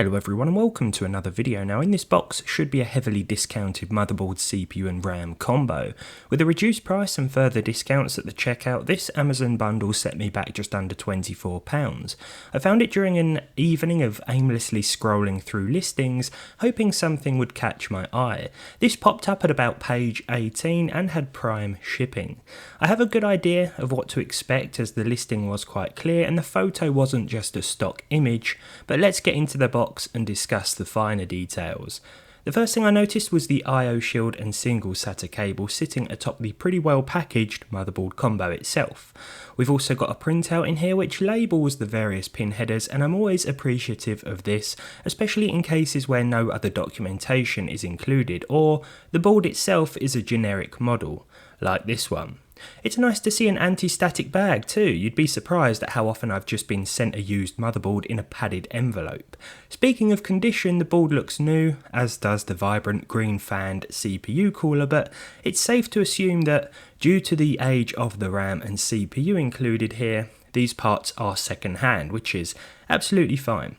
Hello everyone and welcome to another video. Now in this box should be a heavily discounted motherboard, CPU and RAM combo. With a reduced price and further discounts at the checkout, this Amazon bundle set me back just under £24. I found it during an evening of aimlessly scrolling through listings, hoping something would catch my eye. This popped up at about page 18 and had prime shipping. I have a good idea of what to expect as the listing was quite clear and the photo wasn't just a stock image, but let's get into the box and discuss the finer details. The first thing I noticed was the I/O shield and single SATA cable sitting atop the pretty well packaged motherboard combo itself. We've also got a printout in here which labels the various pin headers, and I'm always appreciative of this, especially in cases where no other documentation is included or the board itself is a generic model, like this one. It's nice to see an anti-static bag too. You'd be surprised at how often I've just been sent a used motherboard in a padded envelope. Speaking of condition, the board looks new, as does the vibrant green fanned CPU cooler, but it's safe to assume that due to the age of the RAM and CPU included here, these parts are second hand, which is absolutely fine.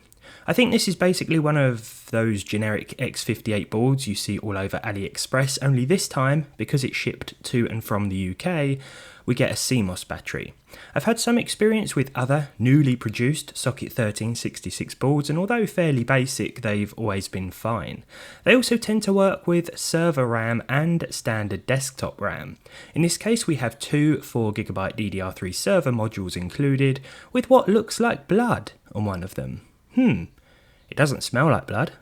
I think this is basically one of those generic X58 boards you see all over AliExpress, only this time, because it shipped to and from the UK, we get a CMOS battery. I've had some experience with other newly produced socket 1366 boards, and although fairly basic, they've always been fine. They also tend to work with server RAM and standard desktop RAM. In this case we have two 4GB DDR3 server modules included, with what looks like blood on one of them. It doesn't smell like blood.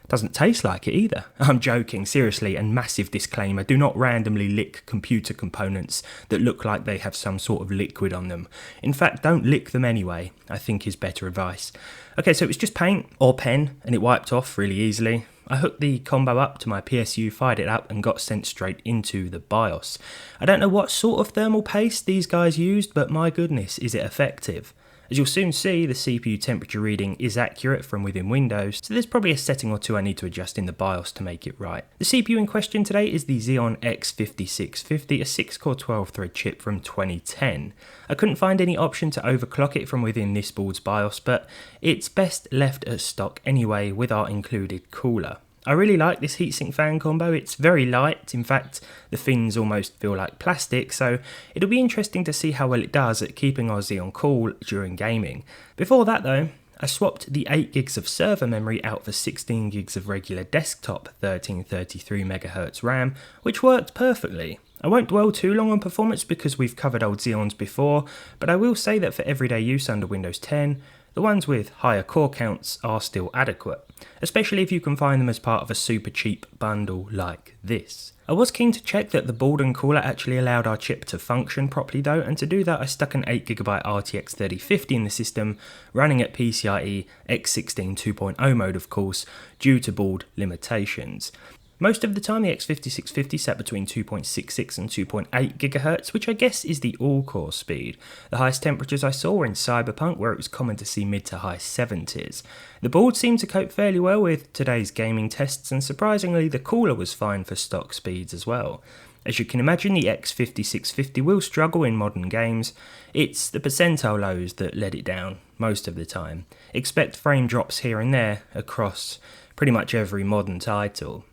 Doesn't taste like it either. I'm joking, seriously, and massive disclaimer, do not randomly lick computer components that look like they have some sort of liquid on them. In fact, don't lick them anyway, I think is better advice. Okay, so it was just paint or pen and it wiped off really easily. I hooked the combo up to my PSU, fired it up and got sent straight into the BIOS. I don't know what sort of thermal paste these guys used, but my goodness, is it effective. As you'll soon see, the CPU temperature reading is accurate from within Windows, so there's probably a setting or two I need to adjust in the BIOS to make it right. The CPU in question today is the Xeon X5650, a 6-core 12-thread chip from 2010. I couldn't find any option to overclock it from within this board's BIOS, but it's best left as stock anyway with our included cooler. I really like this heatsink fan combo. It's very light, in fact the fins almost feel like plastic, so it'll be interesting to see how well it does at keeping our Xeon cool during gaming. Before that though, I swapped the 8GB of server memory out for 16GB of regular desktop 1333MHz RAM, which worked perfectly. I won't dwell too long on performance because we've covered old Xeons before, but I will say that for everyday use under Windows 10, the ones with higher core counts are still adequate, especially if you can find them as part of a super cheap bundle like this. I was keen to check that the board and cooler actually allowed our chip to function properly though, and to do that I stuck an 8GB RTX 3050 in the system, running at PCIe X16 2.0 mode of course, due to board limitations. Most of the time the X5650 sat between 2.66 and 2.8 GHz, which I guess is the all-core speed. The highest temperatures I saw were in Cyberpunk, where it was common to see mid to high 70s. The board seemed to cope fairly well with today's gaming tests, and surprisingly the cooler was fine for stock speeds as well. As you can imagine, the X5650 will struggle in modern games. It's the percentile lows that let it down most of the time. Expect frame drops here and there across pretty much every modern title.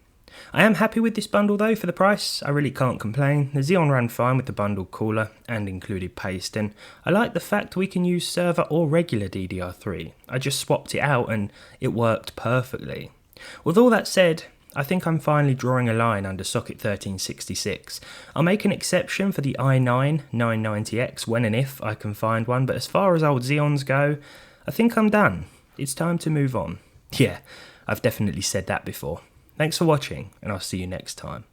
I am happy with this bundle though. For the price, I really can't complain. The Xeon ran fine with the bundled cooler and included paste, and I like the fact we can use server or regular DDR3. I just swapped it out and it worked perfectly. With all that said, I think I'm finally drawing a line under socket 1366. I'll make an exception for the i9 990X when and if I can find one, but as far as old Xeons go, I think I'm done. It's time to move on. Yeah, I've definitely said that before. Thanks for watching, and I'll see you next time.